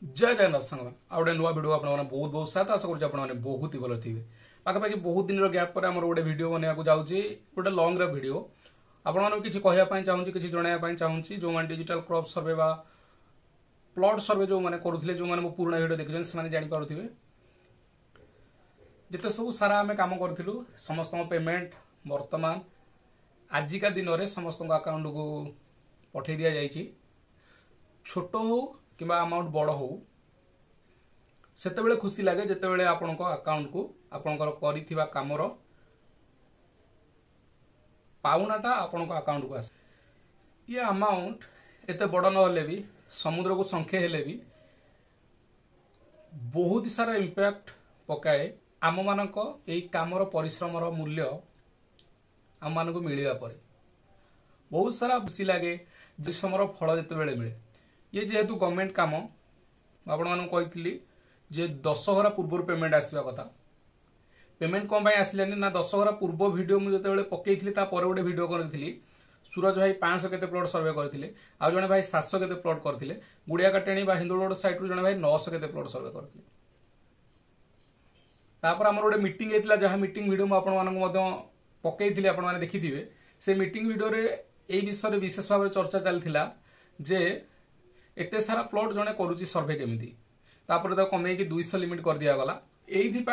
जय जगन्नाथ संग आउटे नुआ वीडियो आपने बहुत बहुत साथ आशा करुच्छे आपने बहुत ही भल थे पाखापाखि बहुत दिन गैप पर आम गोटे वीडियो बनवाक जाऊँगी गोटे लंग वीडियो आपको किसी कहवाई चाहूँगी किसी जनवाई चाहूँगी जो मैंने डिजिटल क्रॉप सर्वे बा प्लॉट सर्वे जो मैंने करुले जो मैंने पुराना वीडियो देखते से जानीपे जिते सब सारा आम कम करूँ समस्त पेमेंट बर्तमान आजिका दिन में समस्त अकाउंट को पठे दि जाइए छोट हो कि अमाउंट बड़ हो सेते खुशी लगे जिते आपण अकाउंट को आपणकर करिथिबा कामर पाउनाटा आपण अकाउंट को आसे ये अमाउंट एते बड़ न भी समुद्र को संख्या हेले भी बहुत सारा इंपैक्ट पकाए आम मानक एई कामर परिश्रमर मूल्य आम मानक मिलवा पर बहुत सारा खुशी लगे परिश्रमर फल जिते मिले ये जेहेतु गवर्नमेंट काम आपण मानक कही जे दशहरा पूर्व पेमेंट आसवा कथा पेमेंट कौन आसलानी ना दशहरा पूर्व वीडियो मुझे पकई गोटे वीडियो करी सूरज भाई 500 केते प्लॉट सर्वे करते आउ जने भाई 700 केते प्लॉट करते गुड़िया काटेणी हिंदुल साइड रू जने भाई 900 केते प्लॉट सर्वे करते तापर आमर गोटे मीटिंग होता जहाँ मीटिंग वीडियो मुझे पकई आपने देखिथे से मीटिंग वीडियो रे ए विषय विशेष भाव चर्चा चलता जे एते सारा प्लॉट जने करुची सर्वे केमिति तापर तो कमे 200 लिमिट कर दिया गला एइथि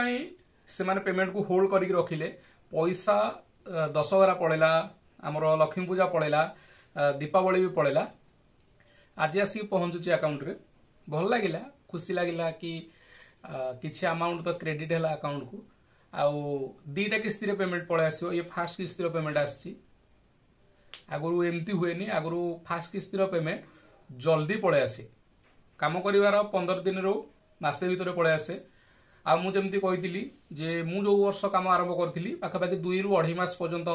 से माने पेमेंट को होल्ड करिक रखिले पैसा दशहरा पड़ेला आमर लक्ष्मी पूजा पड़ेला दीपावली भी पड़ेला आज आसिक पहुंचुची अकाउंट रे भल लागिला खुशी लागिला कि किछि अमाउंट तो क्रेडिट हैला अकाउंट को आउ दीटा किस्ती रे पेमेंट पळे आसीओ ये फास्ट किस्ती रो पेमेंट आछि आगुरु एमती हुएनी आगुरु फास्ट किस्ती रो पेमेंट जल्दी पळे आसे काम करिवार 15 दिन रो मासे भीतर पळे आसे आ मु जेमती कहितली जे मु जो वर्ष काम आरंभ करथिली पाखापाखि 2 रु 2.5 मास पर्यंत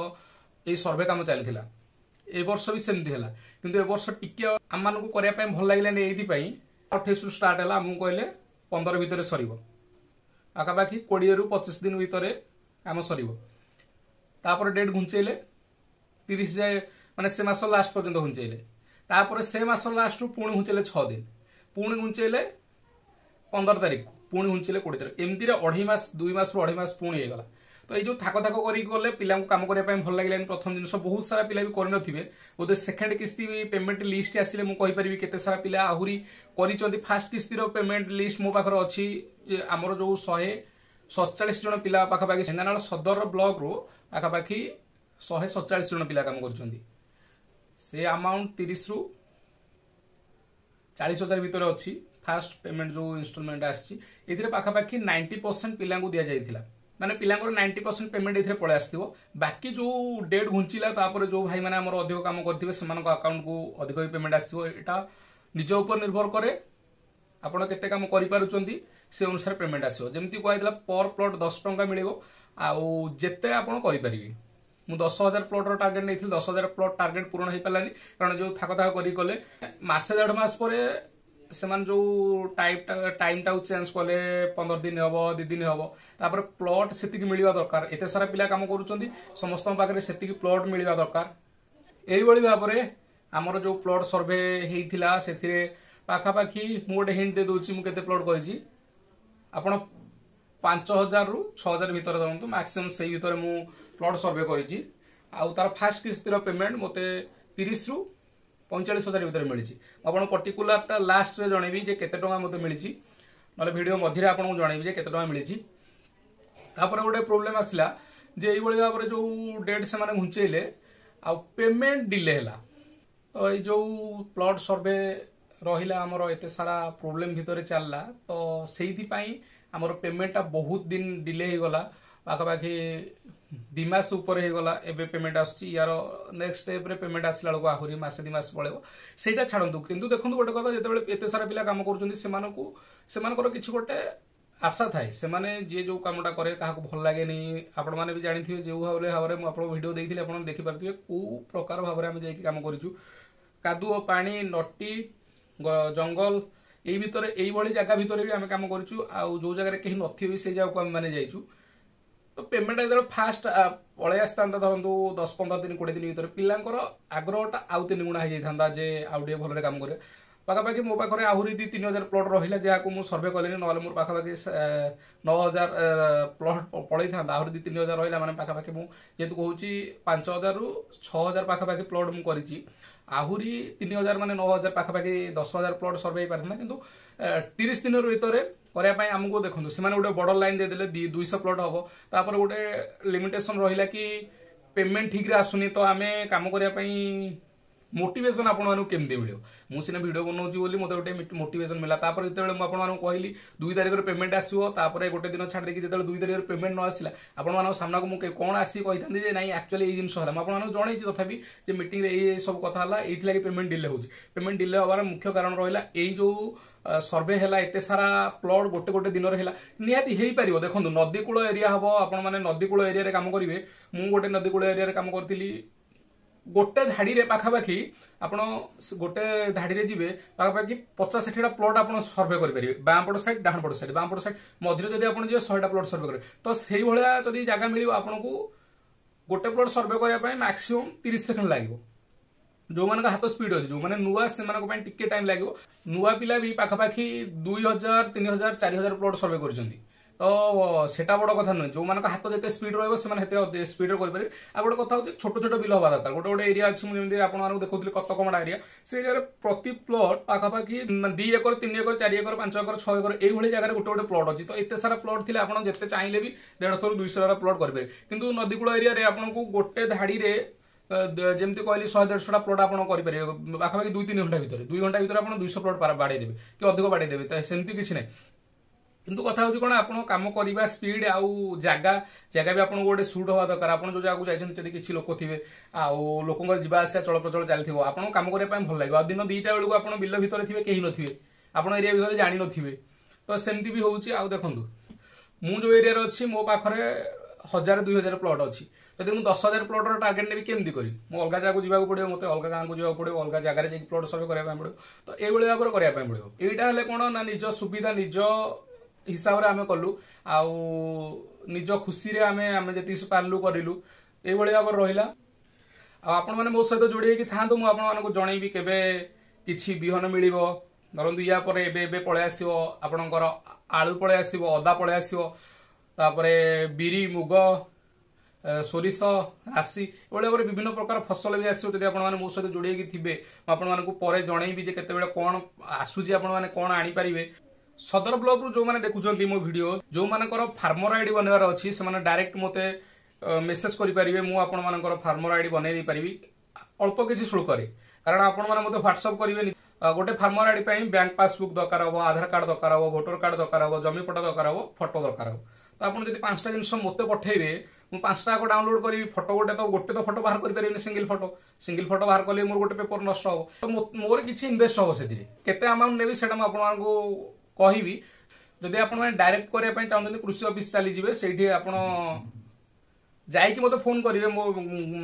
ए सर्वे काम चलथिला ए वर्ष भी सेमती हला किंतु ए वर्ष टिके हम मान को करिया पय भल लागिलानी एथि पय 28 रु स्टार्ट हला मु कहले 15 भीतर सरीबो पाखापाखि 20 रु 25 दिन भीतर काम सरीबो तापर डेट घुंचेले 30 जाय माने से मास लास्ट पर्यंत घुंचेले तापर से मास लास्ट रु पुणी घुंचेले 6 दिन पुणी घुंचेले 15 तारिख पुणी घुंचेले 20 तारिख एमती रे 2.5 मास 2 मास रु 2.5 मास पुणी हेगला तो ये जो थाको थाको करी गले पिला काम करिया पय भल लागिलानी प्रथम दिन बहुत सारा पिला भी करन नथिबे बोधे सेकंड किस्ती पेमेंट लिस्ट आसिले मु कहि परिबी केते सारा पिला आहुरी करिचंती फास्ट किस्ती रो पेमेंट लिस्ट मो पाखर अछि जे हमर जो 147 जन पिला पाखापाखि सेंगानाल सदर ब्लॉक रो पाखापाखि 147 जन पिला काम करचंती से अमाउंट 30 रु 40,000 भीतर अच्छी फास्ट पेमेंट जो इंस्टॉलमेंट आसी एथिरे पाखापाखि 90% पिला को दिया जाइथिला माने पिलांकर 90% पेमेंट एथिरे पळे आस्थिबो बाकी जो डेट घुंचिला तापर जो भाई माने हमर अधिक काम करथिबे सेमानको अकाउंट को अधिक पेमेंट आस्थिबो एटा निज ऊपर निर्भर करे आपण केते काम करि पारुचंती से अनुसार पेमेंट आसीबो जेमति कहैतला पर प्लॉट 10 टंका मिलिबो आउ जेते आपण करि परिबे मु 10,000 प्लॉट रो टार्गेट नैथिल 10,000 प्लॉट टार्गेट पूर्ण हो पारानी कारण जो थाक थाक करी गले मासे 1.5 मास परे सेमान जो टाइम टा चेंज कले 15 दिन हबो 2 दिन हबो तापर प्लॉट सेतिक मिलिबा दरकार एते सारा पिला काम करूचंती समस्त पाखरे सेतिक प्लॉट मिलिबा दरकार एई बळी भाबरे हमर जो प्लॉट सर्वे हेइथिला सेथिरे पाखापाखि मु गोटे हिंट दे दोची मु केते प्लॉट कहिची आपण 5,000 रु 6,000 भीतर दरंतु मैक्सिमम सेई भीतर मु प्लॉट सर्वे करिची आउ तार फास्ट किस्ती रो पेमेंट मते 30 रु 45,000 भीतर मिली आपन पर्टिकुलर लास्ट रे जणेबी जे केते टंका मते मिली नले वीडियो मझिरे आपन को जणेबी जे केते टंका मिली तापर गोटे प्रॉब्लम आसला जे एई बळी भाबरे जो डेट से माने घुंचेले आ पेमेंट डिले हैला तो ए जो प्लॉट सर्वे रहिला हमर एते सारा प्रॉब्लम भीतर चलला तो सेहिथि पई हमर पेमेंट बहुत दिन डिले हे गला पाखापाखि 2 मास ऊपर हे गला एबे पेमेंट आछि यार नेक्स्ट स्टेप रे पेमेंट आसला लको आहुरी मासे 2 मास पळेबो सेटा छाडंतु किंतु देखंतु गोटे कथा जेतेबेले एते सारा पिला काम करूचंती सेमानकर किछि गोटे आशा थाए सेमाने जे जो कामटा करे काहाको भल लागेनी आपण माने भी जानिथिबे जे भाबरे मु आपण वीडियो देइथिले आपण देखि पारथिबे को प्रकार भाबरे हम जेकी काम करिचु कादुओ पानी नटी जंगल एई भितरे एई बळी जागा भितरे भी हम काम करिचु आ जो जगह रे केही नथिबे से जागा को हम माने जाइचु तो पेमेंट जो फास्ट पलि आसता धरतु 10-15 दिन 20 दिन भर पिलांकर आग्रहटा आउ 3 गुणा हो जाता जे आउ टे भल काम करे पाखापाखि मो पाखे आहरी 2-3 हजार प्लट रहा जहाँ मुझे सर्वे कली ना मोर पाखापाखि 9,000 प्लट पड़े था आहरी 2-3 हजार रहा मैंने पाखापाखि मुझे कहूँ 5,000 ରୁ 6,000 पाखापाखि प्लट मुझे आहरी 3,000 माने 9,000 पाखापाखि 10,000 प्लट सर्वे हो पारता किंतु 30 दिन भितर करने आमको देखो से गोटे बड़ लाइन देदेले 200 प्लट हम तापर गोटे लिमिटेशन रहा कि पेमेंट ठीक रे आसुनी तो आम कम करने मोटिवेशन आपको केमती मिले मुझे सीना वीडियो बनाऊँगी बोली मत गोटे मोटिवेशन मिला जो मुझे कहली 2 तारिख पेमेंट आसो गोटे दिन छाड़ देखिए जो 2 तारिख पेमेंट न आसला आप सामना को मुझे कौन आसी कही था ना एक्चुअली ये जिन आपको जन तथापि मीटिंग ये सब कथा ये पेमेंट डिले हो पेमेंट डिले हमार मुख्य कारण रहा यही जो सर्वे है एत सारा प्लट गोटे गोटे दिन निहाती हो पार देखो नदीकूल एरिया हम आप नदीकूल एरिया काम करेंगे मुझे गोटे नदीकूल एरिया काम करी गोटे धाड़ी पाखापाखि आपण गोटे धाड़ी जीवे पाखापाखि 50-60 प्लट आप सर्वे करेंगे बामपट साइड डाणपट साइड बामपट साइड मझे जब आप 100टा प्लट सर्वे करेंगे तो से भाया जब जगह मिले आपको गोटे प्लट सर्वे करने मैक्सिमम 30 सेकेंड लगे जो मान हाथ स्पीड अच्छे जो मैंने नुआ से टिके टाइम लगे नुआ पिला भी पाखापाखि 2,000 3,000 4,000 प्लट सर्वे कर तो सेटा बड़ कथा नुहे जो मान हाथ जिते स्पीड रही स्पीड करेंगे आ गोटे कथा होती छोट छोट बिल हवा दरकार गोटे गोटे एरिया अच्छी मुझे आपको देखुली कतकमड़ा एरिया से एरिया प्रति प्लट पाखापाखि 2 एकर 3 एकर 4 एकर 5 एकर 6 एकर ये जगह गोटे गोटे प्लट अच्छी तो एत सारा प्लट थे आप जिते चाहिए भी 150 ରୁ 200 प्लट करेंगे किंतु नदीकूल एरिया आपको गोटे धाड़ी जमी कहली 100-150टा प्लट आप पाखापाखि 2-3 घंटा भितर 2 घंटा भितर आप 200 प्लट बाड़े देवे कि अधिक बाड़े देवे सेमती किसी ना किंतु कथा हूँ कौन आप कम करवा स्पीड आउ जगह भी आपको गोटे सुट हवा दरकार आप जो जगह जाइए किसी लोक थे आउ लोक जावास चल प्रचल चलती आपको कम करने भल लगे दिन 2टा बेलू आप बिल भितर थे कहीं नथिबे आप एरिया भितर जानी नथिबे तो सेमती भी होउची आउ देखंतु मु जो एरिया अच्छी मो पाखरे 1,000-2,000 प्लट अच्छी जब मुझे 10,000 प्लटर टार्गेट ने केमती करी मु अलग जगह जावाक पड़ो मत अलग गाँव को जावाक पड़ो अलग जगह जाकि प्लट सर्वे करने पड़ो तो ये भाव में करने पड़ो यहाँ हेल्ले कौन ना निज सुविधा निज हिसाब से आम कलु आउ निज खुशी रे आम जी पार्लु करूँ ये भाव रहा आपण मैंने मो सहित जोड़ी था मुझे जनईबी केवे किसी बिहन मिल धरतु या पलि आसो आपणकर आलू पलि आसो अदा पलि आसो बिरी मुग सोरिष राशि भाव विभिन्न प्रकार फसल भी आसो आपने मो सहित जोड़ी थे मुझे जनईबी केत कौन आसूसी आपने कौन आनीपारे सदर ब्लॉक रू जो मैंने देखुं मो वीडियो जो मानकर फार्मर आईडी बनवार अच्छी से डायरेक्ट मते मेसेज करेंगे मुझे फार्मर आईडी बनई पारि अल्प किसी शुल्क कारण आप व्हाट्सअप करेंगे गोटे फार्मर आईडी बैंक पासबुक दरकार हम आधार कार्ड दरकार हम भोटर कार्ड दरकार हम जमीपटा दरकार हम फोटो दरकार हम तो आप 5टा जिन मत पठेबे मुझे 5टा डाउनलोड करी फोटो गोटे तो फोटो बाहर कर सिंगल फोटो बाहर कले मोर गोटे पेपर नष्ट हम तो मोर किसी इन्वेस्ट हम से केते अमाउंट नेबी सेटा आपको कहि जदि आप डायरेक्ट करने चाहते कृषि ऑफिस चली जाए से आप जाकि मत फोन करेंगे मो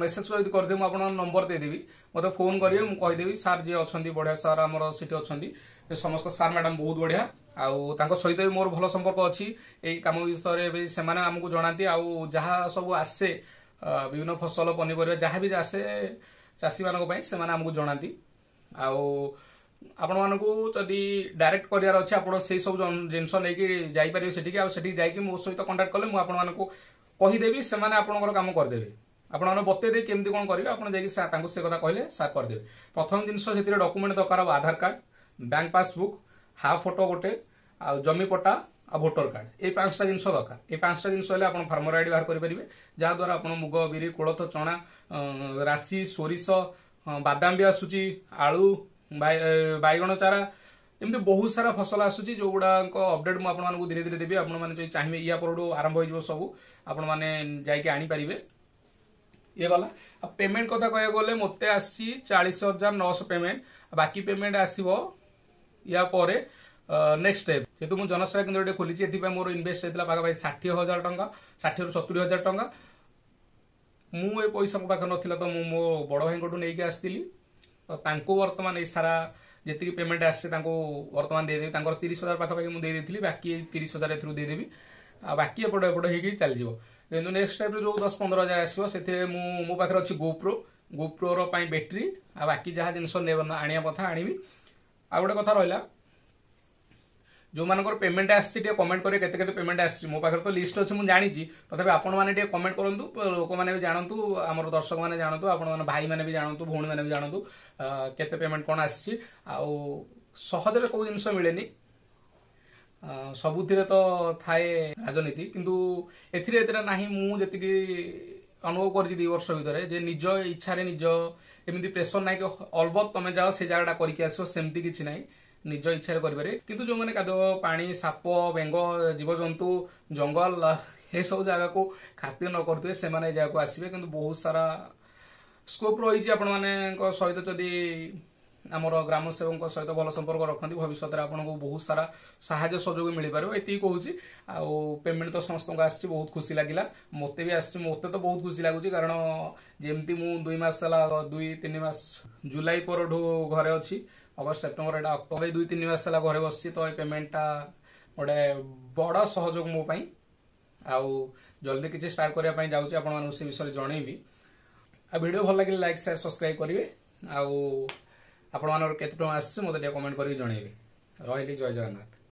मेसेज करदे मुझे नंबर देदेवी मत फोन करेंगे मुझे कहीदेवी सार जी अच्छा बढ़िया सार आमर सीट अच्छा समस्त सार मैडम बहुत बढ़िया आउ सहित भी मोर भल संपर्क अच्छी यही कम विषय से आमको जनाती आउ जहाँ सब आसे विभिन्न फसल पनीपरिया जहाँ भी आसे चाषी मानी आमको जनाती आउ आपण मानकू जदि डायरेक्ट करार अच्छे आप सब जिनस नहीं जापर से जाकि मो सहित कंटाक्ट कले मुझे कहीदेवी से आपंकर कम करदे आपने बतेदे केमती कौन करेंगे आप से कथा कहले सार करदे प्रथम जिनस डॉक्यूमेंट दरकार Aadhaar card bank passbook half photo गोटे आ जमी पट्टा आ भोटर कार्ड ये 5टा जिनस दरकार ये 5टा जिनस आप फार्मर आईडी बाहर करेंगे जहाद्वारा आप मुग बिरी कोलथ चना राशि सोरिष बादाम भी आसूची आलू बैगण चारा एमती बहुत सारा फसल आसूची जो गुड़ा अपडेट मुझे धीरे धीरे देवी आपने चाहिए या पर आरंभ हो सब आपने आनीपारे ये गला पेमेंट कथा कह गले मत आसी 40,900 पेमेंट बाकी पेमेंट आसो या नेक्स्ट स्टेप जेहतु मुझे जनसेवा केन्द्र खोली मोर इनवेस्ट होता पाखापाखि 60,000 टंका 60,000 ରୁ 70,000 टंका मुझे पैसा मो पाखे ना तो मो बड़ भाई को लेकिन आसती तो वर्तमान ये सारा जी पेमेंट आसे वर्तमान देदेवी 30,000 पाखापाखि मुझे बाकी 30,000 एथरू देदेवी बाकी एपट एपट हो चलीज किंतु नेक्स्ट टाइप जो 10-15,000 आसो से मो पाखे अच्छी गोप्रो बैटेरी आ बाकी जहाँ जिन आने कथा आनी आ गोटे कथा रहा जो मानकर पेमेंट आसी कमेंट करें केते पेमेंट आसी मो पाखे तो लिस्ट अच्छी मुझे जानी तथापि आपण मैंने कमेंट करूँ लोक मैंने भी जानतु आम दर्शक मैंने जानतु आपण भाई मैंने भी जानतु भौणी मैंने भी जानतु केते पेमेंट कौन आसी सहजरे कौ जिन मिले सबुथिरे तो थाए राजनीति किंतु एथिरे नाही मु जतिकी अनुभव कर 2 वर्ष भितर जे निज इच्छा निज एमती प्रेसर ना कि अलबत तुम जाओ से जगह करके आस सेमती किसी ना निज इच्छा करें किंतु जो मैंने कादुआ पानी साप बेंग जीवजंतु जंगल ये सब जगह को खातिर न करते से जगह आसवे कि बहुत सारा स्कोप रही आपण मान सहित जदि आमर ग्राम सेवक सहित भल संपर्क रखती भविष्य में आपको बहुत सारा साहाय्य सहयोग मिल पार ये कहूँ पेमेंट तो समस्त आसी बहुत खुशी लगे मत भी आस मत तो बहुत खुशी लगुच कारण जमती मु 2 मास 2-3 मास जुलाई पर घरे अच्छी अगस्त सेप्टेम्बर एटा अक्टोबर 2-3 मास घरे बस तो पेमेंटा गोटे बड़ सहयोग मो आउ जल्दी किसी स्टार्ट करने जाऊँगी आपन से विषय जनईबी आ वीडियो भल लगे लाइक शेयर सब्सक्राइब करेंगे आउ आपण केते टଙ୍କା आसी मते कमेंट करके जनईबे रही जय जगन्नाथ।